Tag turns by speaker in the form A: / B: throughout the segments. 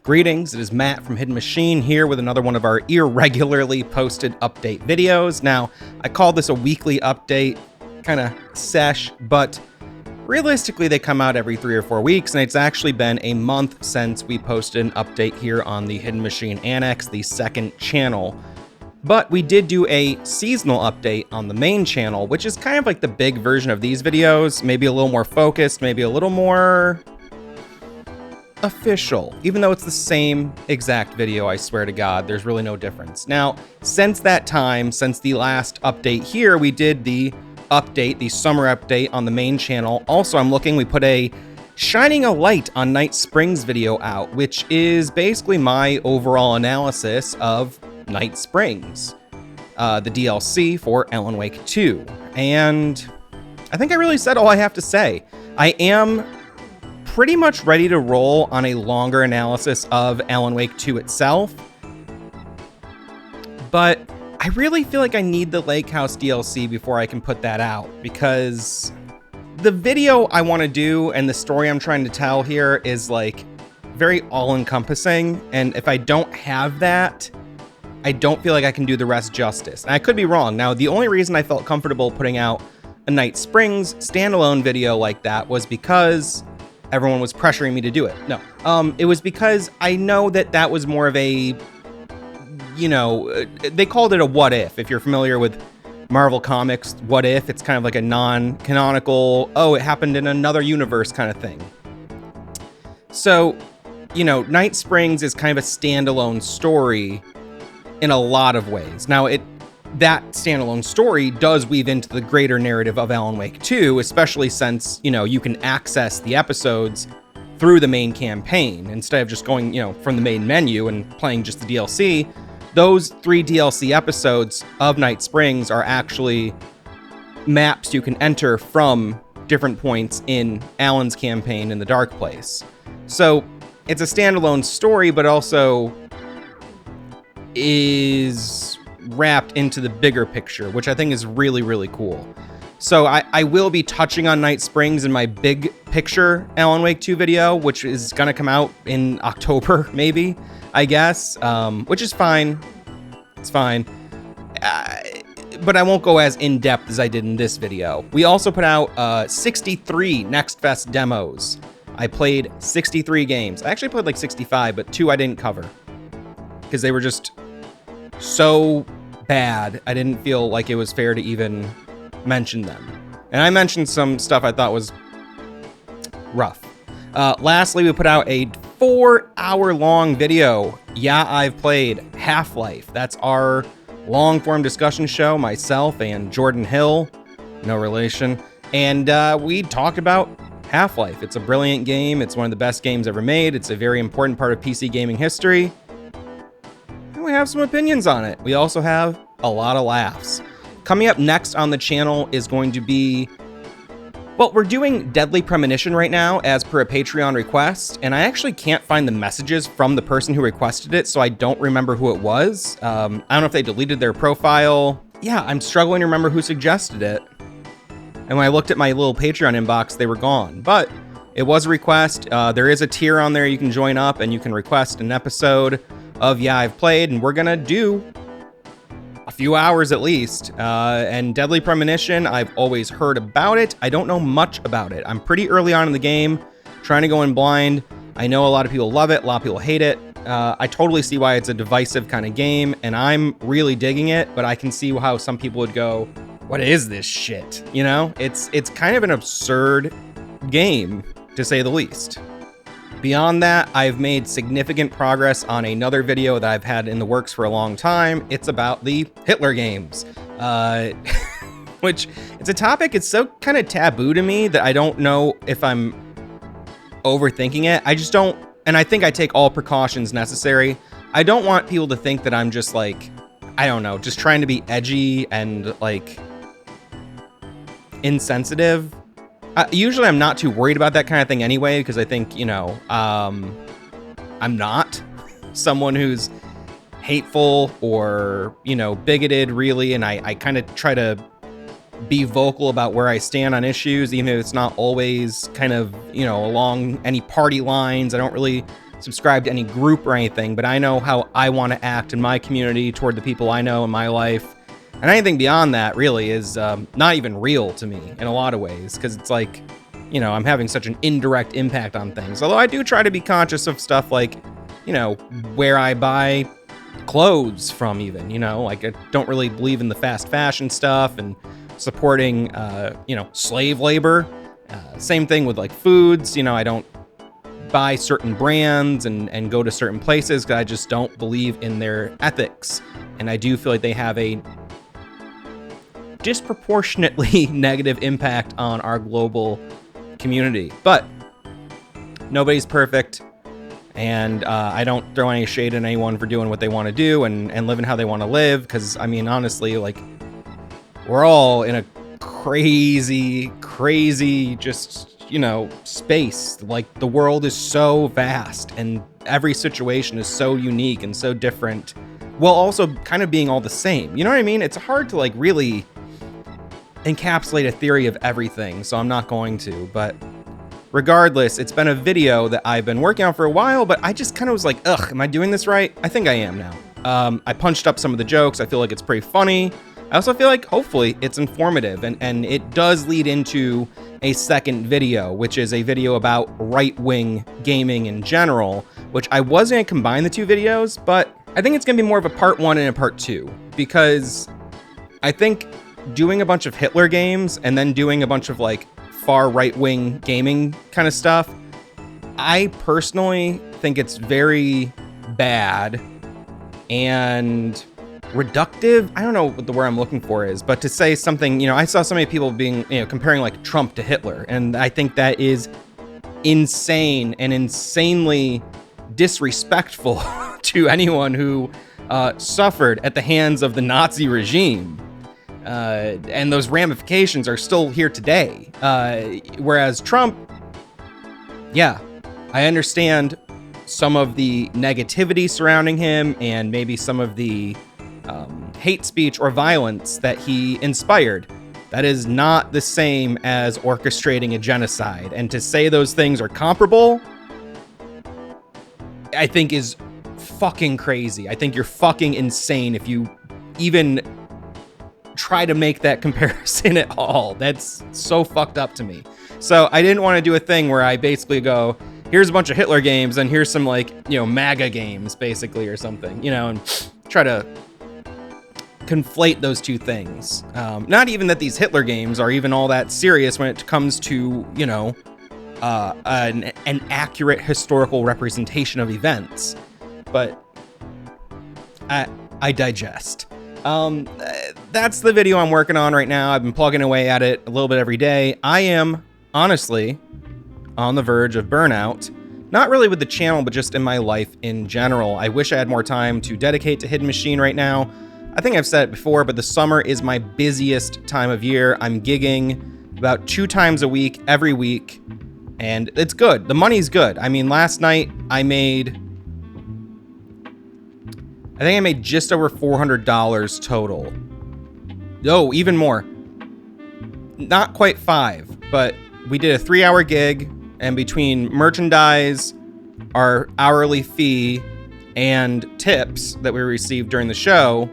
A: Greetings, it is Matt from Hidden Machine here with another one of our irregularly posted update videos. Now, I call this a weekly update kind of sesh, but realistically they come out every 3 or 4 weeks, and it's actually been a month since we posted an update here on the Hidden Machine Annex, the second channel. But we did do a seasonal update on the main channel, which is kind of like the big version of these videos, maybe a little more focused, maybe a little more official, even though it's the same exact video. I swear to God, there's really no difference. Now, since that time, since the last update here, we did the update, the summer update on the main channel. Also, we put a Shining a Light on Night Springs video out, which is basically my overall analysis of Night Springs, the DLC for Alan Wake 2. And I think I really said all I have to say. I am pretty much ready to roll on a longer analysis of Alan Wake 2 itself, but I really feel like I need the Lake House DLC before I can put that out, because the video I want to do and the story I'm trying to tell here is like very all-encompassing, and if I don't have that, I don't feel like I can do the rest justice. And I could be wrong. Now, the only reason I felt comfortable putting out a Night Springs standalone video like that was because everyone was pressuring me to do it. No, it was because I know that that was more of a, you know, they called it a what if. If you're familiar with Marvel Comics, what if, it's kind of like a non-canonical, oh, it happened in another universe kind of thing. So, you know, Night Springs is kind of a standalone story in a lot of ways. Now, that standalone story does weave into the greater narrative of Alan Wake 2, especially since, you know, you can access the episodes through the main campaign instead of just going, you know, from the main menu and playing just the DLC. Those 3 DLC episodes of Night Springs are actually maps you can enter from different points in Alan's campaign in the Dark Place. So it's a standalone story, but also is wrapped into the bigger picture, which I think is really, really cool. So I will be touching on Night Springs in my big picture Alan Wake 2 video, which is going to come out in October, maybe, I guess, which is fine. It's fine. But I won't go as in-depth as I did in this video. We also put out 63 Next Fest demos. I played 63 games. I actually played like 65, but 2 I didn't cover because they were just so bad, I didn't feel like it was fair to even mention them. And I mentioned some stuff I thought was rough. Lastly, we put out a 4-hour-long video. Yeah, I've played Half-Life. That's our long-form discussion show, myself and Jordan Hill, no relation. And we talked about Half-Life. It's a brilliant game. It's one of the best games ever made. It's a very important part of PC gaming history. We have some opinions on it. We also have a lot of laughs. Coming up next on the channel is going to be, well, we're doing Deadly Premonition right now as per a Patreon request, and I actually can't find the messages from the person who requested it, so I don't remember who it was. I don't know if they deleted their profile. Yeah, I'm struggling to remember who suggested it. And when I looked at my little Patreon inbox, they were gone. But it was a request. There is a tier on there you can join up, and you can request an episode of Yeah, I've Played, and we're gonna do a few hours at least. And Deadly Premonition, I've always heard about it. I don't know much about it. I'm pretty early on in the game, trying to go in blind. I know a lot of people love it, a lot of people hate it. I totally see why it's a divisive kind of game, and I'm really digging it, but I can see how some people would go, what is this shit? You know, it's kind of an absurd game, to say the least. Beyond that, I've made significant progress on another video that I've had in the works for a long time. It's about the Hitler games, which it's a topic, it's so kind of taboo to me that I don't know if I'm overthinking it. I just don't, and I think I take all precautions necessary. I don't want people to think that I'm just like, I don't know, just trying to be edgy and like insensitive. Usually I'm not too worried about that kind of thing anyway, because I think, you know, I'm not someone who's hateful or, you know, bigoted really, and I kind of try to be vocal about where I stand on issues, even if it's not always kind of, you know, along any party lines. I don't really subscribe to any group or anything, but I know how I want to act in my community toward the people I know in my life. And anything beyond that really is not even real to me in a lot of ways, because it's like, you know, I'm having such an indirect impact on things. Although I do try to be conscious of stuff like, you know, where I buy clothes from even, you know, like I don't really believe in the fast fashion stuff and supporting, you know, slave labor. Same thing with like foods, you know, I don't buy certain brands and go to certain places because I just don't believe in their ethics. And I do feel like they have a disproportionately negative impact on our global community. But nobody's perfect. And I don't throw any shade at anyone for doing what they want to do and living how they want to live. Because, I mean, honestly, like, we're all in a crazy, just, you know, space. Like, the world is so vast and every situation is so unique and so different, while also kind of being all the same. You know what I mean? It's hard to, like, really encapsulate a theory of everything, so I'm not going to. But regardless, it's been a video that I've been working on for a while, but I just kind of was like, ugh, am I doing this right? I think I am now. I punched up some of the jokes. I feel like it's pretty funny. I also feel like hopefully it's informative, and it does lead into a second video, which is a video about right-wing gaming in general, which I was going to combine the two videos, but I think it's going to be more of a part 1 and a part 2, because I think doing a bunch of Hitler games and then doing a bunch of like far right-wing gaming kind of stuff, I personally think it's very bad and reductive. I don't know what the word I'm looking for is, but to say something, you know, I saw so many people being, you know, comparing like Trump to Hitler, and I think that is insane and insanely disrespectful to anyone who suffered at the hands of the Nazi regime. And those ramifications are still here today. Whereas Trump, yeah, I understand some of the negativity surrounding him and maybe some of the hate speech or violence that he inspired. That is not the same as orchestrating a genocide. And to say those things are comparable, I think is fucking crazy. I think you're fucking insane if you even try to make that comparison at all. That's so fucked up to me. So I didn't want to do a thing where I basically go, here's a bunch of Hitler games and here's some like, you know, MAGA games basically or something, you know, and try to conflate those two things. Not even that these Hitler games are even all that serious when it comes to, you know, an accurate historical representation of events. But I digest. That's the video I'm working on right now. I've been plugging away at it a little bit every day. I am honestly on the verge of burnout, not really with the channel, but just in my life in general. I wish I had more time to dedicate to Hidden Machine right now. I think I've said it before, but the summer is my busiest time of year. I'm gigging about 2 times a week, every week, and it's good. The money's good. I mean, last night I think I made just over $400 total. Oh, even more. Not quite 5, but we did a 3-hour gig, and between merchandise, our hourly fee, and tips that we received during the show,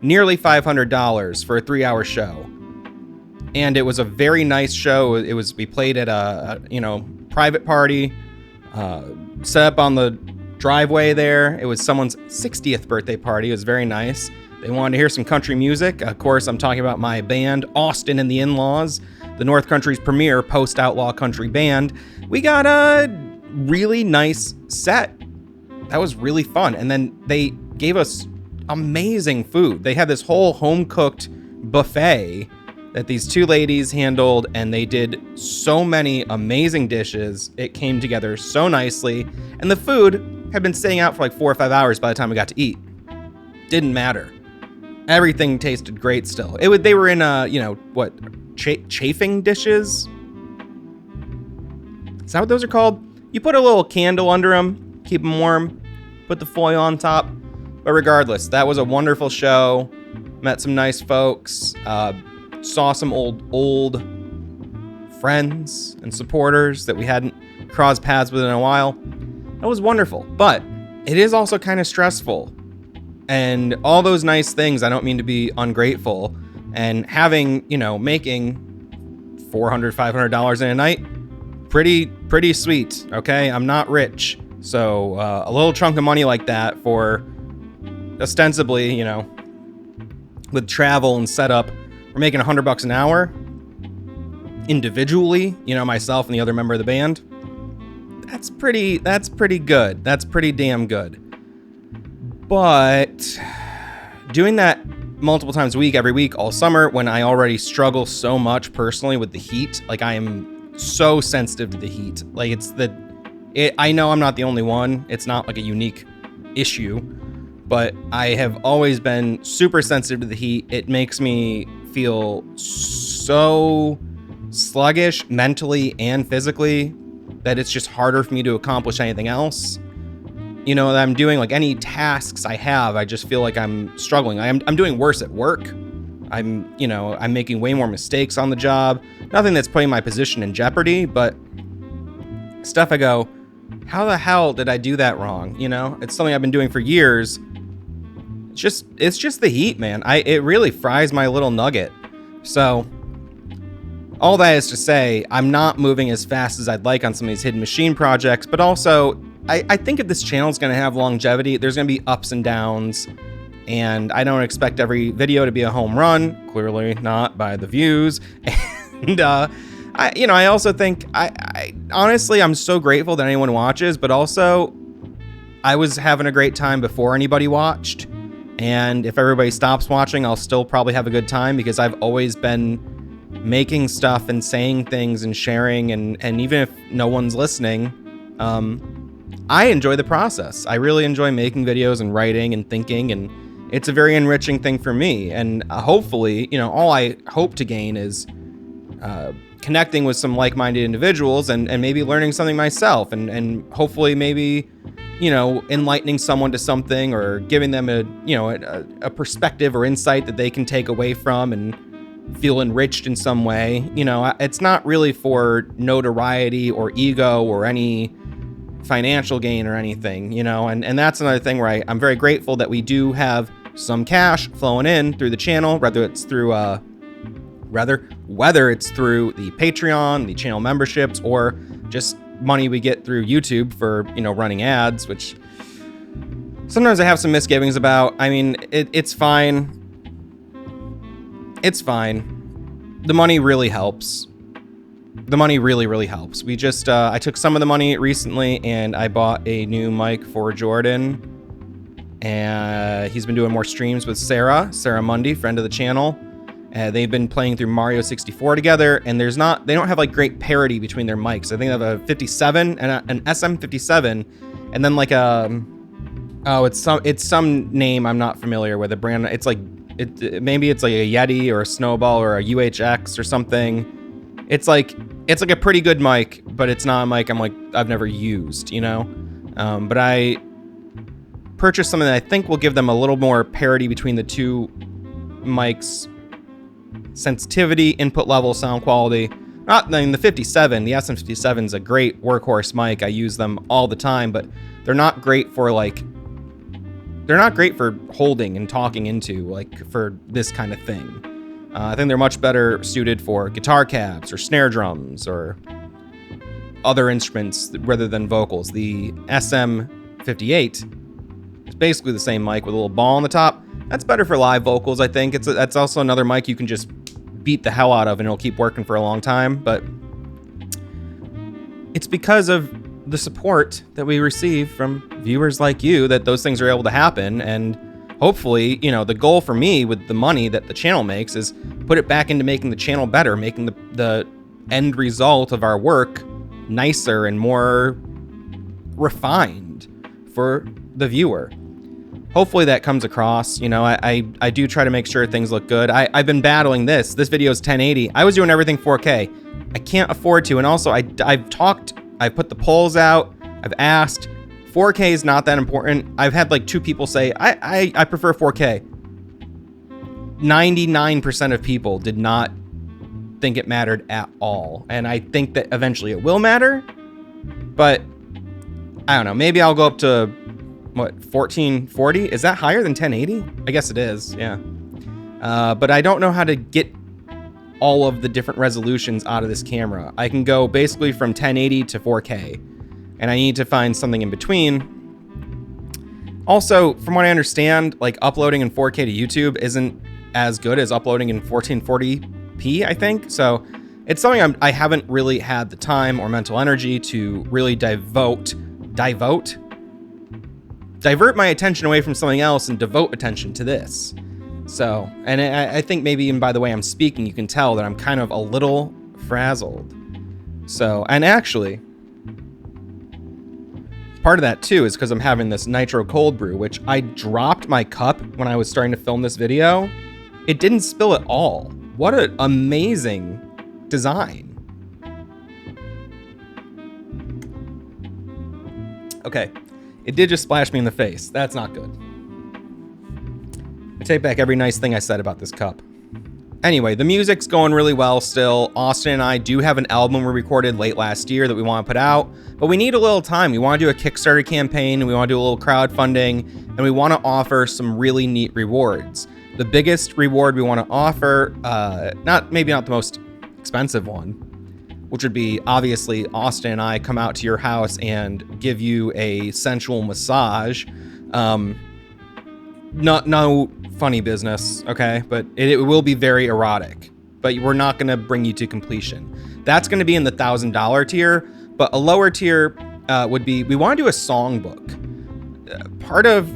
A: nearly $500 for a 3-hour show. And it was a very nice show. We played at a you know, private party, set up on the driveway there. It was someone's 60th birthday party. It was very nice. They wanted to hear some country music. Of course, I'm talking about my band, Austin and the In-Laws, the North Country's premier post-outlaw country band. We got a really nice set. That was really fun. And then they gave us amazing food. They had this whole home-cooked buffet that these 2 ladies handled, and they did so many amazing dishes. It came together so nicely, and the food had been staying out for like 4 or 5 hours by the time we got to eat. Didn't matter. Everything tasted great still. They were in you know, what, chafing dishes? Is that what those are called? You put a little candle under them, keep them warm, put the foil on top. But regardless, that was a wonderful show. Met some nice folks. Saw some old friends and supporters that we hadn't crossed paths with in a while. That was wonderful, but it is also kind of stressful. And all those nice things, I don't mean to be ungrateful, and having, making $400, $500 in a night, pretty sweet. Okay. I'm not rich. So, a little chunk of money like that for ostensibly, with travel and setup, we're making $100 an hour individually, myself and the other member of the band. That's pretty good. That's pretty damn good. But doing that multiple times a week, every week, all summer, when I already struggle so much personally with the heat, like I am so sensitive to the heat. Like I know I'm not the only one. It's not like a unique issue, but I have always been super sensitive to the heat. It makes me feel so sluggish mentally and physically that it's just harder for me to accomplish anything else. That I'm doing, like any tasks I have, I just feel like I'm struggling. I'm doing worse at work. I'm making way more mistakes on the job. Nothing that's putting my position in jeopardy, but stuff I go, how the hell did I do that wrong? It's something I've been doing for years. It's just the heat, man. It really fries my little nugget. So all that is to say, I'm not moving as fast as I'd like on some of these hidden machine projects, but also I think if this channel is going to have longevity, there's going to be ups and downs, and I don't expect every video to be a home run. Clearly not by the views. And I also think I honestly, I'm so grateful that anyone watches, but also I was having a great time before anybody watched. And if everybody stops watching, I'll still probably have a good time, because I've always been making stuff and saying things and sharing, and even if no one's listening, I enjoy the process. I really enjoy making videos and writing and thinking, and it's a very enriching thing for me. And hopefully, all I hope to gain is connecting with some like-minded individuals and maybe learning something myself, and hopefully maybe, enlightening someone to something, or giving them a perspective or insight that they can take away from and feel enriched in some way. It's not really for notoriety or ego or any financial gain or anything, and that's another thing where I'm very grateful that we do have some cash flowing in through the channel, whether it's through the Patreon, the channel memberships, or just money we get through YouTube for, running ads, which sometimes I have some misgivings about. I mean, it's fine. It's fine. The money really helps. The money really, really helps. We just, I took some of the money recently and I bought a new mic for Jordan, and he's been doing more streams with Sarah Mundy, friend of the channel. They've been playing through Mario 64 together, and they don't have like great parity between their mics. I think they have a 57 and an SM57, and then like it's some name I'm not familiar with, a brand. It's like maybe it's like a Yeti or a Snowball or a UHX or something. It's like a pretty good mic, but it's not a mic I've never used, but I purchased something that I think will give them a little more parity between the two mics. Sensitivity, input level, sound quality. The 57, the SM57 is a great workhorse mic. I use them all the time, but they're not great for holding and talking into, for this kind of thing. I think they're much better suited for guitar cabs or snare drums or other instruments rather than vocals. The SM58 is basically the same mic with a little ball on the top. That's better for live vocals, I think. That's also another mic you can just beat the hell out of and it'll keep working for a long time. But it's because of the support that we receive from viewers like you that those things are able to happen. And hopefully, the goal for me with the money that the channel makes is put it back into making the channel better, making the end result of our work nicer and more refined for the viewer. Hopefully that comes across. I do try to make sure things look good. I've been battling this. This video is 1080. I was doing everything 4K. I can't afford to. And also I've put the polls out. I've asked. 4K is not that important. I've had like 2 people say, I prefer 4K. 99% of people did not think it mattered at all. And I think that eventually it will matter. But I don't know. Maybe I'll go up to, what, 1440? Is that higher than 1080? I guess it is, yeah. But I don't know how to get all of the different resolutions out of this camera. I can go basically from 1080 to 4K, and I need to find something in between. Also, from what I understand, like uploading in 4K to YouTube isn't as good as uploading in 1440p, I think. So it's something I haven't really had the time or mental energy to really divert my attention away from something else and devote attention to this. So, and I think maybe even by the way I'm speaking, you can tell that I'm kind of a little frazzled. So, and actually, part of that too is because I'm having this nitro cold brew, which I dropped my cup when I was starting to film this video. It didn't spill at all. What an amazing design. Okay, it did just splash me in the face. That's not good. I take back every nice thing I said about this cup. Anyway, the music's going really well still. Austin and I do have an album we recorded late last year that we want to put out, but we need a little time. We want to do a Kickstarter campaign, and we want to do a little crowdfunding, and we want to offer some really neat rewards. The biggest reward we want to offer, maybe not the most expensive one, which would be obviously Austin and I come out to your house and give you a sensual massage. No funny business, okay? But it will be very erotic, but we're not going to bring you to completion. That's going to be in the $1,000 tier, but a lower tier would be, we want to do a songbook. Part of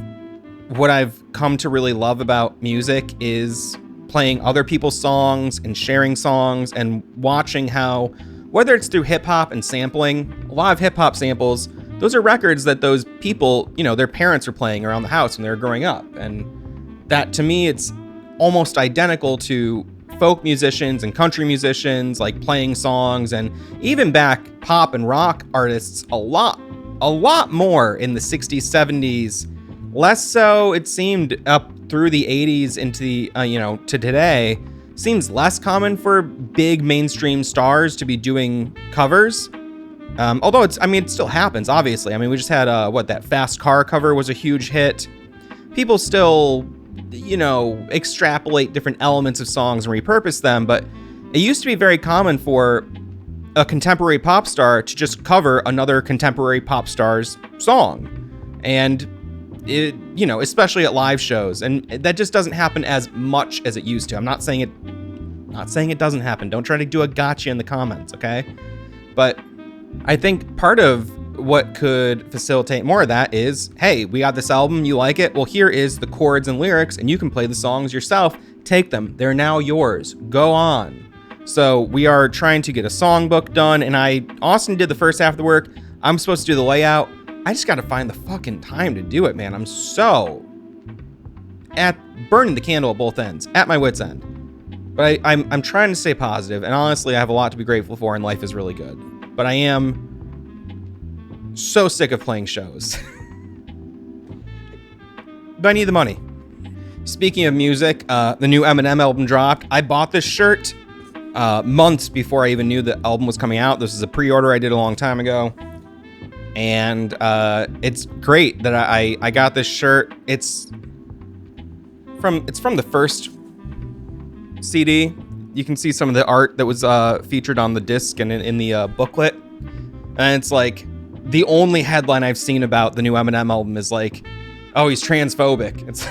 A: what I've come to really love about music is playing other people's songs and sharing songs and watching how, whether it's through hip hop and sampling, a lot of hip hop samples, those are records that those people, you know, their parents are playing around the house when they were growing up. And that, to me, it's almost identical to folk musicians and country musicians, like playing songs, and even back pop and rock artists a lot more in the 60s, 70s, less so, it seemed, up through the 80s into the, to today. Seems less common for big mainstream stars to be doing covers. Although it still happens, obviously. I mean, we just had, that Fast Car cover was a huge hit. People still, extrapolate different elements of songs and repurpose them, but it used to be very common for a contemporary pop star to just cover another contemporary pop star's song. And it, especially at live shows, and that just doesn't happen as much as it used to. I'm not saying it doesn't happen. Don't try to do a gotcha in the comments, okay? But I think part of what could facilitate more of that is, hey, we got this album, you like it? Well, here is the chords and lyrics, and you can play the songs yourself. Take them. They're now yours. Go on. So we are trying to get a songbook done, and Austin did the first half of the work. I'm supposed to do the layout. I just got to find the fucking time to do it, man. I'm so at burning the candle at both ends, at my wit's end. But I'm trying to stay positive, and honestly, I have a lot to be grateful for, and life is really good. But I am so sick of playing shows. But I need the money. Speaking of music, the new Eminem album dropped. I bought this shirt months before I even knew the album was coming out. This is a pre-order I did a long time ago. And it's great that I got this shirt. It's from the first CD. You can see some of the art that was featured on the disc and in the booklet. And it's like the only headline I've seen about the new Eminem album is like, oh, he's transphobic. It's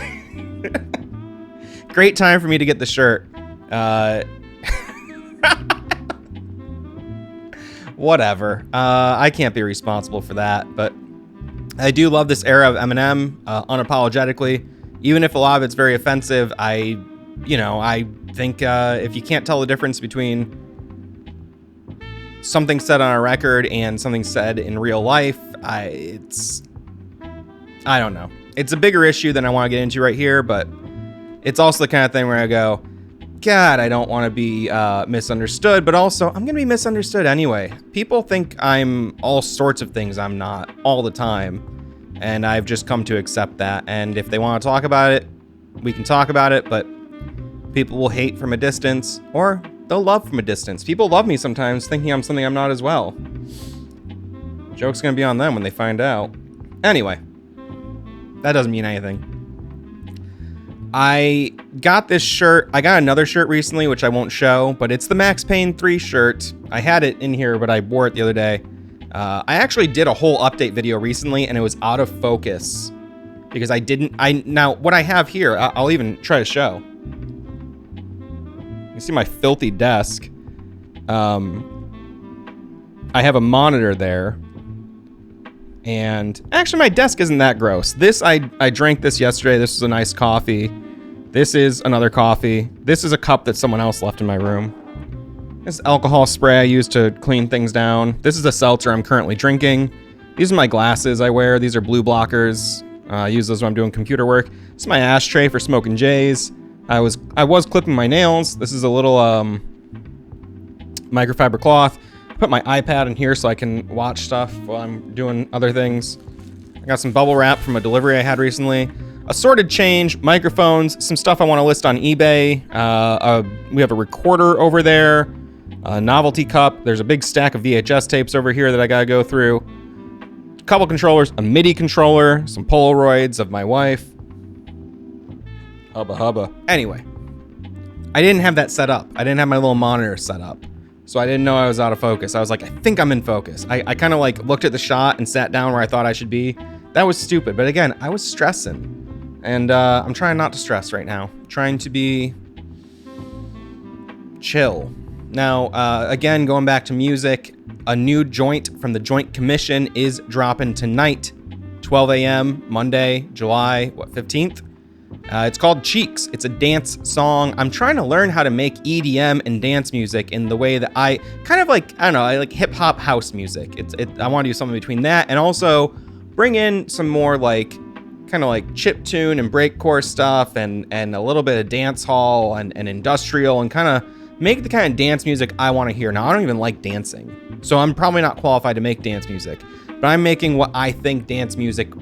A: great time for me to get the shirt. Whatever. I can't be responsible for that, but I do love this era of Eminem, unapologetically. Even if a lot of it's very offensive, I think if you can't tell the difference between something said on a record and something said in real life, I don't know. It's a bigger issue than I want to get into right here, but it's also the kind of thing where I go, God, I don't want to be misunderstood, but also I'm going to be misunderstood anyway. People think I'm all sorts of things I'm not all the time, and I've just come to accept that. And if they want to talk about it, we can talk about it, but people will hate from a distance, or they'll love from a distance. People love me sometimes thinking I'm something I'm not as well. Joke's gonna be on them when they find out. Anyway, that doesn't mean anything. I got this shirt. I got another shirt recently, which I won't show, but it's the Max Payne 3 shirt. I had it in here, but I wore it the other day. I actually did a whole update video recently, and it was out of focus because now what I have here, I'll even try to show. You see my filthy desk. I have a monitor there. And actually my desk isn't that gross. This, I drank this yesterday. This was a nice coffee. This is another coffee. This is a cup that someone else left in my room. This is alcohol spray I use to clean things down. This is a seltzer I'm currently drinking. These are my glasses I wear. These are blue blockers. I use those when I'm doing computer work. This is my ashtray for smoking J's. I was clipping my nails. This is a little microfiber cloth. Put my iPad in here so I can watch stuff while I'm doing other things. I got some bubble wrap from a delivery I had recently. Assorted change, microphones, some stuff I want to list on eBay. We have a recorder over there, a novelty cup. There's a big stack of VHS tapes over here that I gotta go through. A couple controllers, a MIDI controller, some Polaroids of my wife. Hubba hubba. Anyway, I didn't have that set up. I didn't have my little monitor set up. So I didn't know I was out of focus. I was like, I think I'm in focus. I kind of like looked at the shot and sat down where I thought I should be. That was stupid. But again, I was stressing. And I'm trying not to stress right now. Trying to be chill. Now, again, going back to music, a new joint from the Joint Commission is dropping tonight, 12 a.m., Monday, July, 15th? It's called Cheeks. It's a dance song. I'm trying to learn how to make EDM and dance music in the way that I kind of like, I don't know, I like hip hop house music. I want to do something between that and also bring in some more like kind of like chiptune and breakcore stuff and a little bit of dance hall and industrial and kind of make the kind of dance music I want to hear. Now, I don't even like dancing, so I'm probably not qualified to make dance music, but I'm making what I think dance music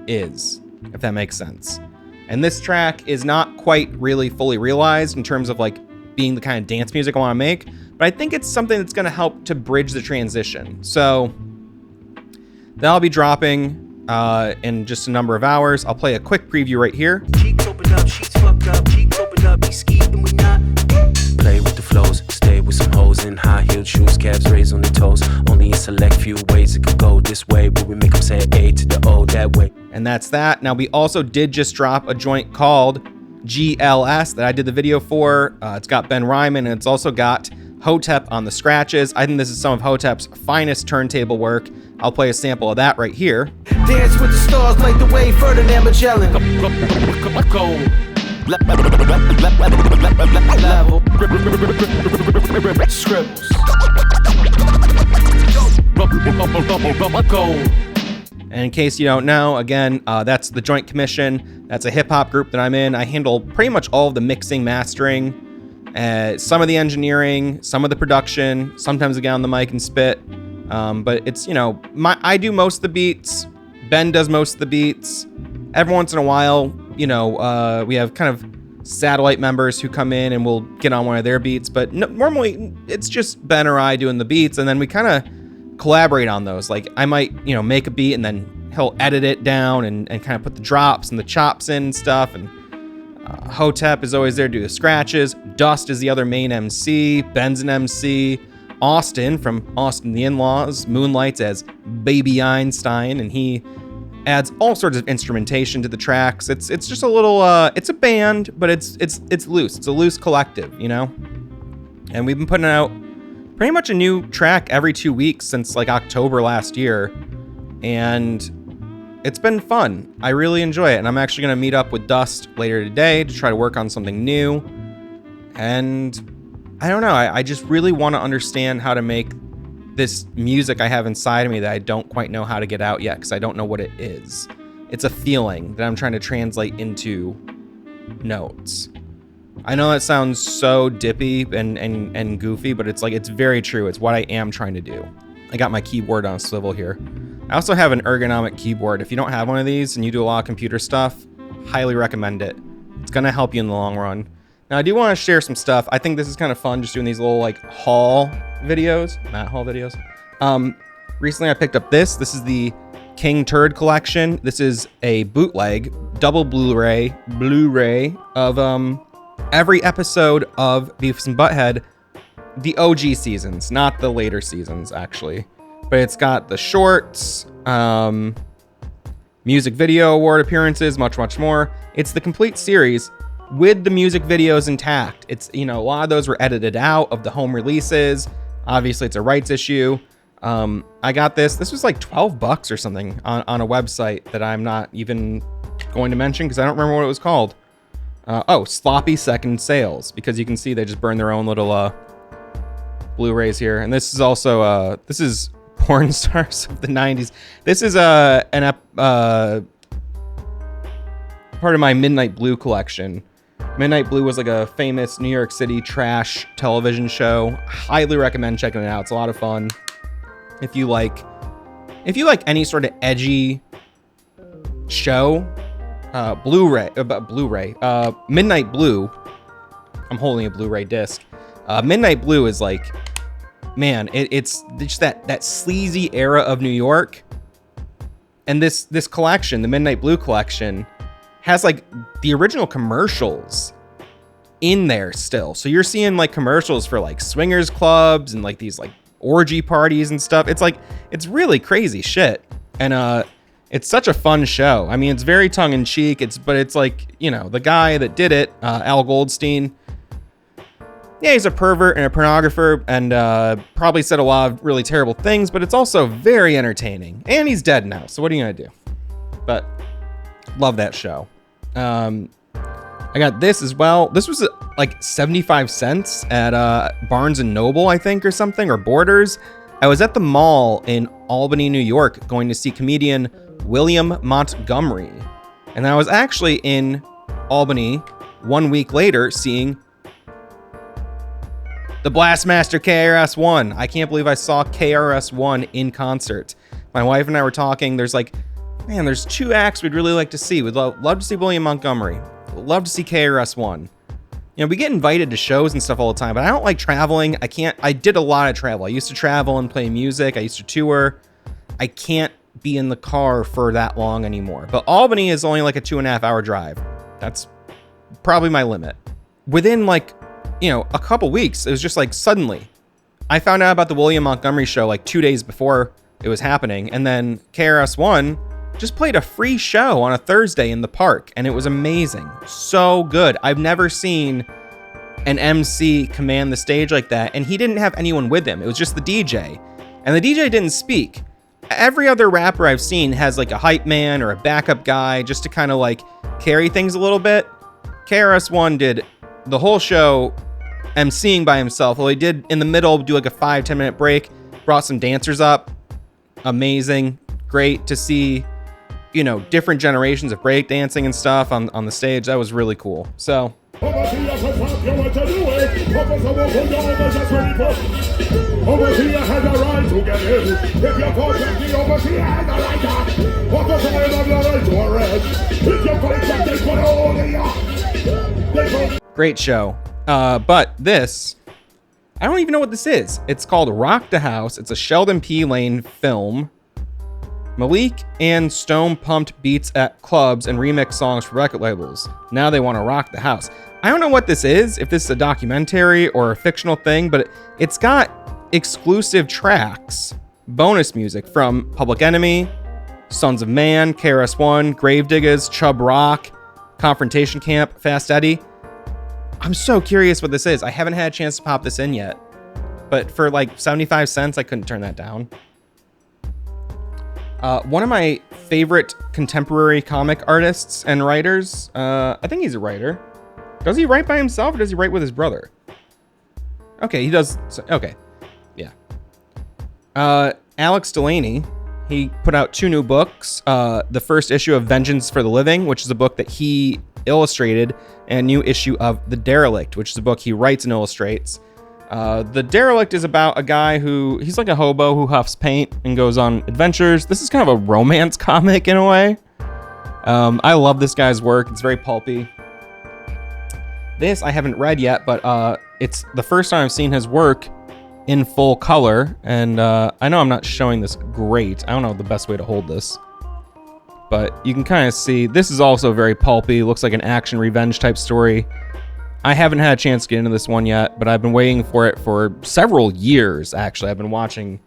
A: is, if that makes sense. And this track is not quite really fully realized in terms of like being the kind of dance music I want to make, but I think it's something that's going to help to bridge the transition. So that'll be dropping in just a number of hours. I'll play a quick preview right here.
B: Cheeks open up, sheets fucked up, cheeks open up, we ski and we not. Play with the flows, stay with some hoes in high-heeled shoes, calves raised on their toes. Only in select few ways it could go this way, but we make them say A to the O that way.
A: And that's that. Now, we also did just drop a joint called GLS that I did the video for. It's got Ben Ryman, and it's also got Hotep on the scratches. I think this is some of Hotep's finest turntable work. I'll play a sample of that right here.
B: Dance with the stars like the way Ferdinand Magellan. Go. Level. Scribbles. Go.
A: And in case you don't know, again, that's the Joint Commission. That's a hip hop group that I'm in. I handle pretty much all of the mixing, mastering, some of the engineering, some of the production, sometimes I get on the mic and spit. But it's, I do most of the beats. Ben does most of the beats. Every once in a while, we have kind of satellite members who come in and we'll get on one of their beats. But normally it's just Ben or I doing the beats, and then we kind of collaborate on those. Like I might, make a beat and then he'll edit it down and kind of put the drops and the chops in and stuff. And Hotep is always there to do the scratches. Dust is the other main MC. Ben's an MC. Austin from Austin the In-Laws moonlights as Baby Einstein, and he adds all sorts of instrumentation to the tracks. It's just a little it's a band, but it's loose. It's a loose collective, And we've been putting out pretty much a new track every 2 weeks since like October last year, and it's been fun. I really enjoy it, and I'm actually going to meet up with Dust later today to try to work on something new. And I don't know, I just really want to understand how to make this music I have inside of me that I don't quite know how to get out yet, because I don't know what it is. It's a feeling that I'm trying to translate into notes. I know that sounds so dippy and goofy, but it's very true. It's what I am trying to do. I got my keyboard on a swivel here. I also have an ergonomic keyboard. If you don't have one of these and you do a lot of computer stuff, highly recommend it. It's gonna help you in the long run. Now I do want to share some stuff. I think this is kind of fun, just doing these little like haul videos, not haul videos. Recently, I picked up this. This is the King Turd collection. This is a bootleg, double Blu-ray of every episode of Beavis and Butthead, the OG seasons, not the later seasons, actually. But it's got the shorts, music video award appearances, much, much more. It's the complete series with the music videos intact. It's, a lot of those were edited out of the home releases. Obviously, it's a rights issue. I got this. This was like $12 or something on a website that I'm not even going to mention because I don't remember what it was called. Sloppy Second Sales, because you can see they just burn their own little Blu-rays here. And this is also this is Porn Stars of the 90s. This is part of my Midnight Blue collection. Midnight Blue was like a famous New York City trash television show. Highly recommend checking it out. It's a lot of fun. If you like any sort of edgy show, Midnight Blue. I'm holding a Blu-ray disc. Midnight Blue is like, man, it's just that sleazy era of New York. And this collection, the Midnight Blue collection, has like the original commercials in there still. So you're seeing like commercials for like swingers clubs and like these like orgy parties and stuff. It's really crazy shit. And it's such a fun show. I mean, it's very tongue-in-cheek. But it's like, the guy that did it, Al Goldstein, yeah, he's a pervert and a pornographer and probably said a lot of really terrible things, but it's also very entertaining. And he's dead now, so what are you gonna do? But love that show. I got this as well. This was like 75 cents at Barnes & Noble, I think, or something, or Borders. I was at the mall in Albany, New York, going to see comedian William Montgomery. And I was actually in Albany 1 week later seeing the Blastmaster KRS-One. I can't believe I saw KRS-One in concert. My wife and I were talking. There's two acts we'd really like to see. We'd love to see William Montgomery. Love to see KRS-One. We get invited to shows and stuff all the time, but I don't like traveling. I did a lot of travel. I used to travel and play music. I used to tour. I can't be in the car for that long anymore. But Albany is only like a 2.5 hour drive. That's probably my limit. Within a couple weeks, it was just like suddenly I found out about the William Montgomery show like 2 days before it was happening. And then KRS-One just played a free show on a Thursday in the park, and it was amazing. So good. I've never seen an MC command the stage like that, and he didn't have anyone with him. It was just the DJ, and the DJ didn't speak. Every other rapper I've seen has like a hype man or a backup guy just to kind of like carry things a little bit. KRS-One did the whole show MCing by himself. Well, he did in the middle do like a 5-10 minute break, brought some dancers up. Amazing. Great to see different generations of breakdancing and stuff on the stage. That was really cool. So great show. But this, I don't even know what this is. It's called Rock the House. It's a Sheldon P. Lane film. Malik and Stone pumped beats at clubs and remix songs for record labels. Now they want to rock the house. I don't know what this is, if this is a documentary or a fictional thing, but it's got exclusive tracks, bonus music from Public Enemy, Sons of Man, KRS-One, Gravediggers, Chubb Rock, Confrontation Camp, Fast Eddie. I'm so curious what this is. I haven't had a chance to pop this in yet, but for like 75 cents, I couldn't turn that down. One of my favorite contemporary comic artists and writers, I think he's a writer. Does he write by himself or does he write with his brother? Okay, he does. Okay, yeah. Alex Delaney, he put out 2 new books. The first issue of Vengeance for the Living, which is a book that he illustrated, and a new issue of The Derelict, which is a book he writes and illustrates. The Derelict is about a guy he's like a hobo who huffs paint and goes on adventures. This is kind of a romance comic in a way. I love this guy's work. It's very pulpy. This I haven't read yet, but it's the first time I've seen his work in full color. And I know I'm not showing this great. I don't know the best way to hold this. But you can kind of see, this is also very pulpy. Looks like an action revenge type story. I haven't had a chance to get into this one yet, but I've been waiting for it for several years, actually. I've been watching,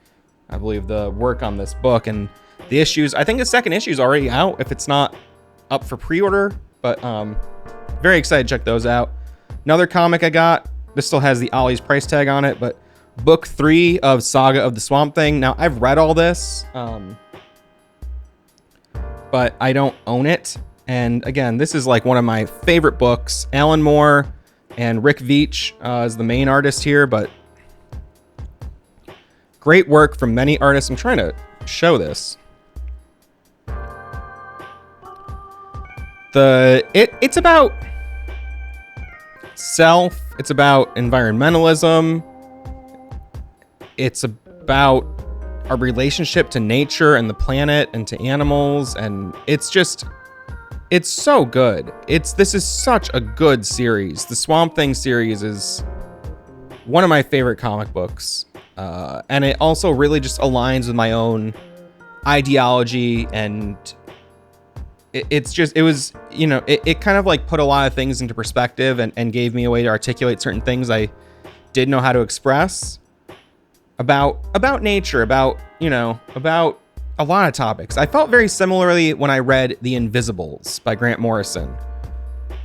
A: I believe, the work on this book and the issues. I think the second issue is already out if it's not up for pre-order, but very excited to check those out. Another comic I got, this still has the Ollie's price tag on it, but book 3 of Saga of the Swamp Thing. Now, I've read all this, but I don't own it. And again, this is like one of my favorite books. Alan Moore and Rick Veitch is the main artist here, but great work from many artists. I'm trying to show this. It's about self. It's about environmentalism. It's about our relationship to nature and the planet and to animals, and it's so good. This is such a good series. The Swamp Thing series is one of my favorite comic books. And it also really just aligns with my own ideology, and it kind of like put a lot of things into perspective and gave me a way to articulate certain things I didn't know how to express about nature, about a lot of topics. I felt very similarly when I read The Invisibles by Grant Morrison.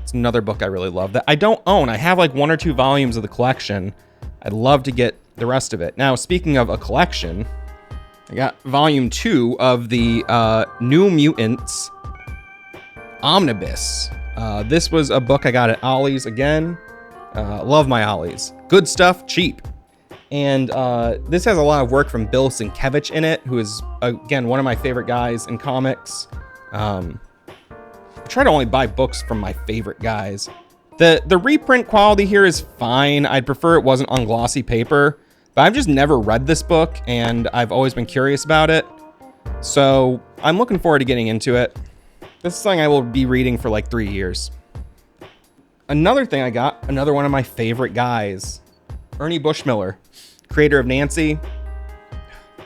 A: It's another book I really love that I don't own. I have like 1 or 2 volumes of the collection. I'd love to get the rest of it. Now, speaking of a collection, I got volume 2 of the New Mutants Omnibus. This was a book I got at Ollie's again. Love my Ollie's. Good stuff, cheap. And this has a lot of work from Bill Sienkiewicz in it, who is, again, one of my favorite guys in comics. I try to only buy books from my favorite guys. The reprint quality here is fine. I'd prefer it wasn't on glossy paper, but I've just never read this book, and I've always been curious about it. So I'm looking forward to getting into it. This is something I will be reading for like 3 years. Another thing I got, another one of my favorite guys, Ernie Bushmiller, creator of Nancy.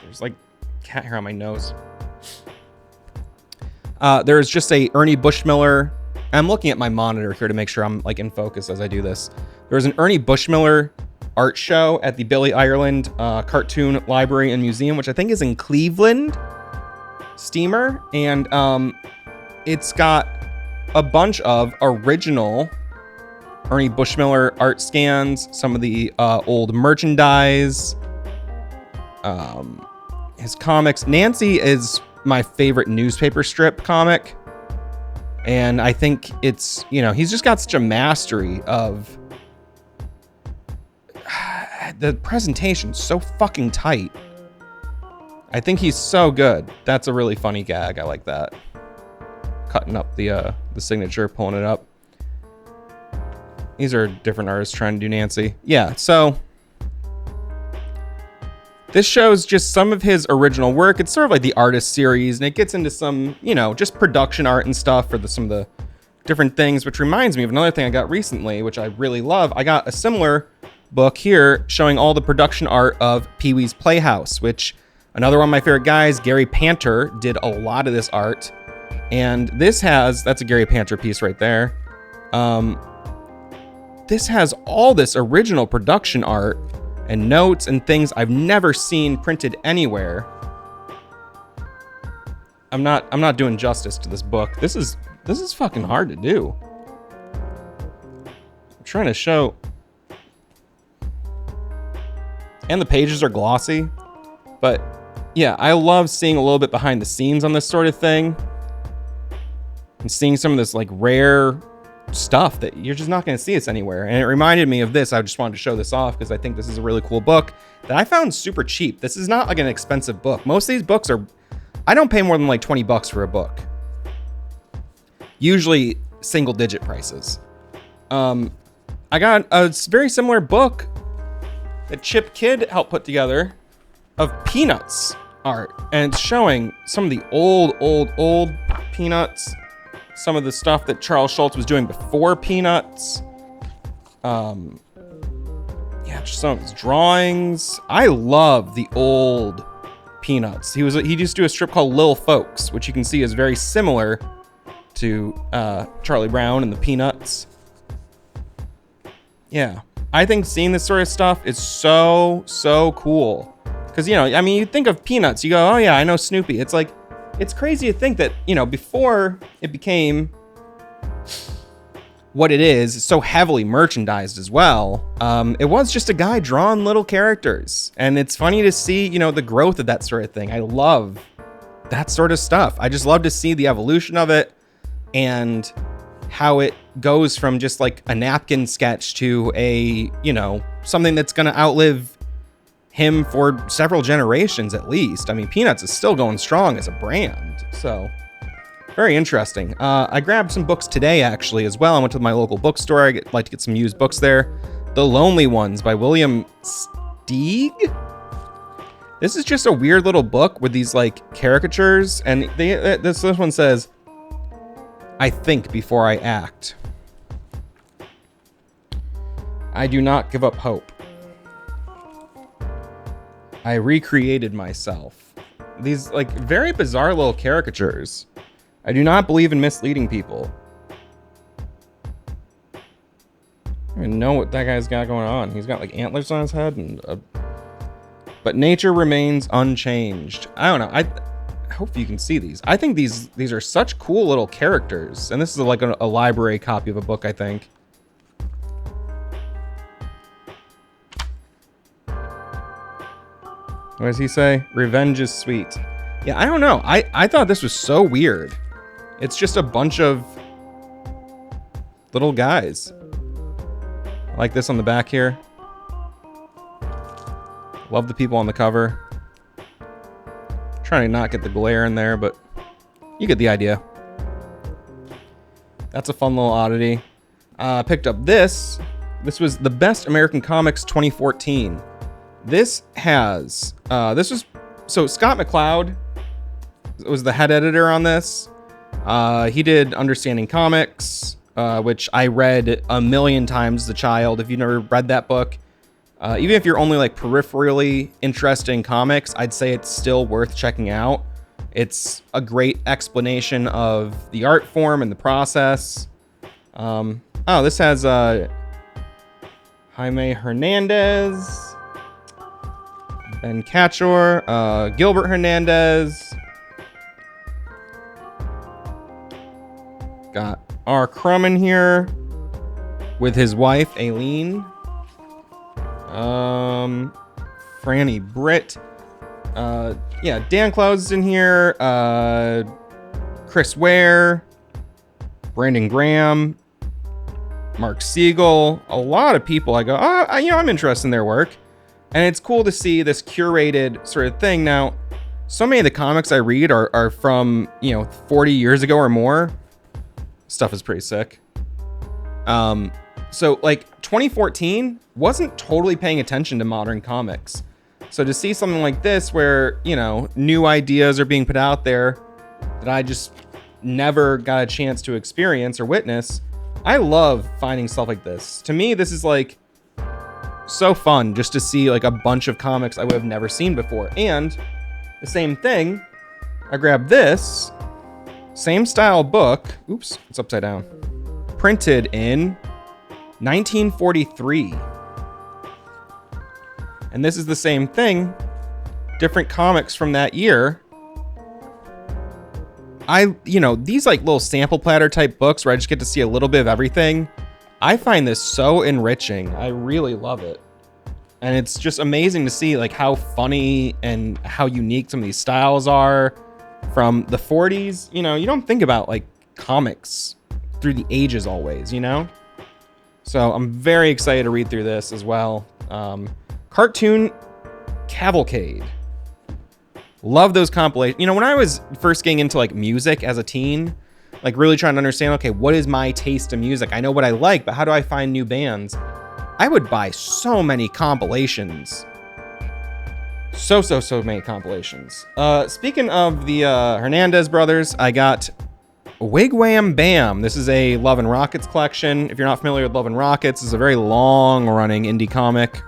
A: There's like cat hair on my nose. There's just a Ernie Bushmiller. I'm looking at my monitor here to make sure I'm like in focus as I do this. There's an Ernie Bushmiller art show at the Billy Ireland Cartoon Library and Museum, which I think is in Cleveland, Steamer. And it's got a bunch of original Ernie Bushmiller art scans, some of the old merchandise, his comics. Nancy is my favorite newspaper strip comic, and I think it's, he's just got such a mastery of the presentation, so fucking tight. I think he's so good. That's a really funny gag. I like that. Cutting up the signature, pulling it up. These are different artists trying to do Nancy. Yeah, so this shows just some of his original work. It's sort of like the artist series, and it gets into some, just production art and stuff for some of the different things, which reminds me of another thing I got recently, which I really love. I got a similar book here showing all the production art of Pee-wee's Playhouse, which another one of my favorite guys, Gary Panter, did a lot of this art. And that's a Gary Panter piece right there. This has all this original production art and notes and things I've never seen printed anywhere. I'm not doing justice to this book. This is fucking hard to do. I'm trying to show. And the pages are glossy. But yeah, I love seeing a little bit behind the scenes on this sort of thing. And seeing some of this like rare stuff that you're just not going to see this anywhere. And it reminded me of this. I just wanted to show this off because I think this is a really cool book that I found super cheap. This is not like an expensive book. Most of these books I don't pay more than like $20 for a book. Usually single digit prices. I got a very similar book that Chip Kidd helped put together of Peanuts art. And it's showing some of the old Peanuts. Some of the stuff that Charles Schulz was doing before Peanuts. Yeah, just some of his drawings. I love the old Peanuts. He used to do a strip called Lil Folks, which you can see is very similar to Charlie Brown and the Peanuts. Yeah, I think seeing this sort of stuff is so cool. Because, you know, I mean, you think of Peanuts, you go, oh yeah, I know Snoopy. It's like, it's crazy to think that, you know, before it became what it is, so heavily merchandised as well, it was just a guy drawing little characters. And it's funny to see, you know, the growth of that sort of thing. I love that sort of stuff. I just love to see the evolution of it and how it goes from just like a napkin sketch to a, you know, something that's going to outlive him for several generations at least. I mean, Peanuts is still going strong as a brand. So very interesting. I grabbed some books today, actually, as well. I went to my local bookstore. I like to get some used books there. The Lonely Ones by William Steig. This is just a weird little book with these like caricatures. And this one says, I think before I act. I do not give up hope. I recreated myself. These like very bizarre little caricatures. I do not believe in misleading people. I don't even know what that guy's got going on. He's got like antlers on his head and but nature remains unchanged. I don't know. I hope you can see these. I think these are such cool little characters. And this is like a library copy of a book, I think. What does he say? Revenge is sweet. Yeah, I don't know. I thought this was so weird. It's just a bunch of little guys. I like this on the back here. Love the people on the cover. Trying to not get the glare in there, but you get the idea. That's a fun little oddity. Picked up this. This was the Best American Comics 2014. This has, so Scott McCloud was the head editor on this. He did Understanding Comics, which I read a million times as a child. If you've never read that book, even if you're only like peripherally interested in comics, I'd say it's still worth checking out. It's a great explanation of the art form and the process. This has Jaime Hernandez, Ben Catchor, Gilbert Hernandez. Got R. Crumb in here with his wife, Aileen. Franny Britt. Dan Clowes in here. Chris Ware. Brandon Graham. Mark Siegel. A lot of people I go, I'm interested in their work. And it's cool to see this curated sort of thing. Now, so many of the comics I read are from, 40 years ago or more. Stuff is pretty sick. So like 2014 wasn't totally paying attention to modern comics. So to see something like this where, new ideas are being put out there that I just never got a chance to experience or witness, I love finding stuff like this. To me, this is like so fun just to see like a bunch of comics I would have never seen before. And the same thing, I grabbed this same style book. Oops, it's upside down. Printed in 1943. And this is the same thing. Different comics from that year. These like little sample platter type books where I just get to see a little bit of everything. I find this so enriching. I really love it. And it's just amazing to see like how funny and how unique some of these styles are from the 40s. You don't think about like comics through the ages always, So I'm very excited to read through this as well. Cartoon Cavalcade. Love those compilations. When I was first getting into like music as a teen, like really trying to understand, okay, what is my taste in music? I know what I like, but how do I find new bands? I would buy so many compilations. So many compilations. Speaking of the Hernandez brothers, I got Wigwam Bam. This is a Love and Rockets collection. If you're not familiar with Love and Rockets, it's a very long-running indie comic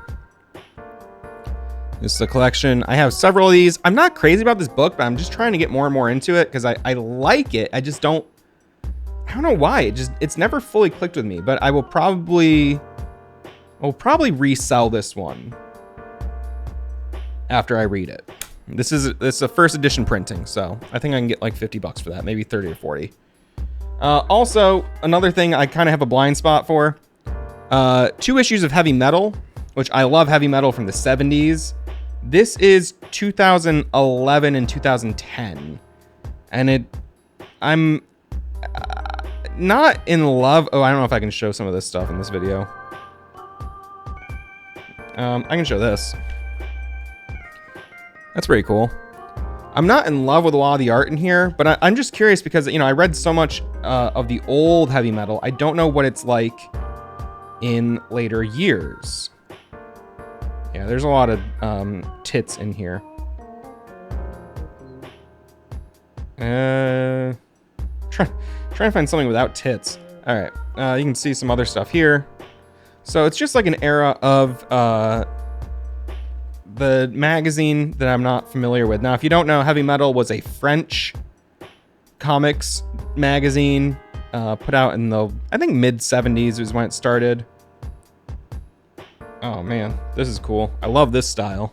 A: This is a collection. I have several of these. I'm not crazy about this book, but I'm just trying to get more and more into it because I like it. I don't know why. It's never fully clicked with me, but I will probably resell this one after I read it. This is a first edition printing, so I think I can get like $50 for that, maybe 30 or 40. Also, another thing I kind of have a blind spot for, 2 issues of Heavy Metal, which I love Heavy Metal from the 70s. This is 2011 and 2010, and I'm not in love. Oh, I don't know if I can show some of this stuff in this video. I can show this. That's pretty cool. I'm not in love with a lot of the art in here, but I'm just curious because, you know, I read so much of the old Heavy Metal. I don't know what it's like in later years. Yeah, there's a lot of tits in here. Trying to find something without tits. All right, you can see some other stuff here. So it's just like an era of the magazine that I'm not familiar with. Now, if you don't know, Heavy Metal was a French comics magazine put out in the, I think, mid-70s was when it started. Oh man, this is cool. I love this style.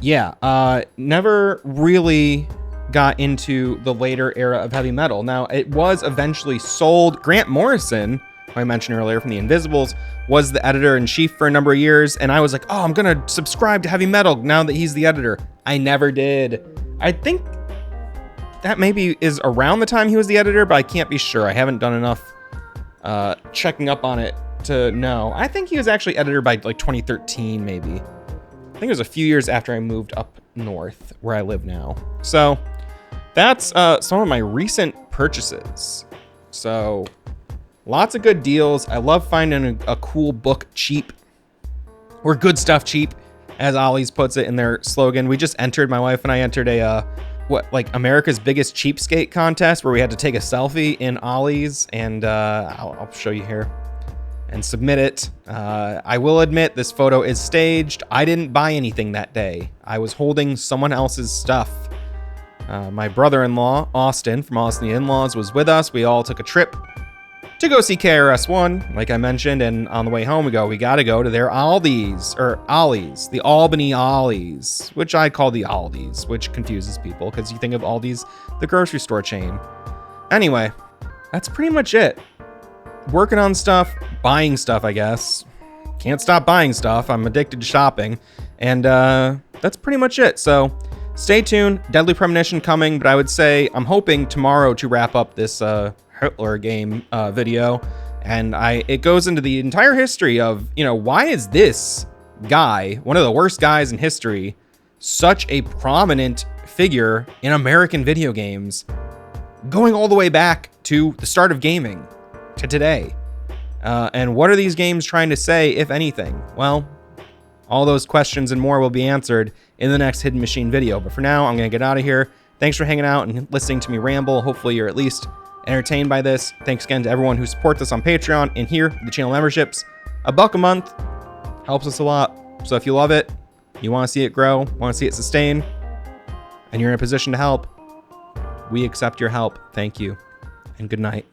A: Yeah, never really got into the later era of Heavy Metal. Now, it was eventually sold. Grant Morrison, who I mentioned earlier from The Invisibles, was the editor-in-chief for a number of years, and I was like, oh, I'm gonna subscribe to Heavy Metal now that he's the editor. I never did. I think that maybe is around the time he was the editor, but I can't be sure. I haven't done enough checking up on it to know. I think he was actually editor by like 2013, maybe. I think it was a few years after I moved up north where I live now. So that's some of my recent purchases. So lots of good deals. I love finding a cool book cheap, or good stuff cheap, as Ollie's puts it in their slogan. We just entered, my wife and I entered a America's Biggest Cheapskate contest, where we had to take a selfie in Ollie's, and I'll show you here and submit it. I will admit this photo is staged. I didn't buy anything that day. I was holding someone else's stuff. My brother-in-law, Austin, from Austin the In-Laws, was with us. We all took a trip to go see KRS-One, like I mentioned, and on the way home we gotta go to their Ollie's, the Albany Ollie's, which I call the Aldi's, which confuses people because you think of Aldi's, the grocery store chain. Anyway, that's pretty much it. Working on stuff, buying stuff, I guess. Can't stop buying stuff. I'm addicted to shopping, and that's pretty much it. So stay tuned. Deadly Premonition coming, but I would say I'm hoping tomorrow to wrap up this Hitler game video, and it goes into the entire history of, you know, why is this guy, one of the worst guys in history, such a prominent figure in American video games, going all the way back to the start of gaming to today. And what are these games trying to say, if anything? Well, all those questions and more will be answered in the next Hidden Machine video. But for now, I'm going to get out of here. Thanks for hanging out and listening to me ramble. Hopefully you're at least entertained by this. Thanks again to everyone who supports us on Patreon and here, the channel memberships. $1 a month helps us a lot. So if you love it, you want to see it grow, want to see it sustain, and you're in a position to help, we accept your help. Thank you, and good night.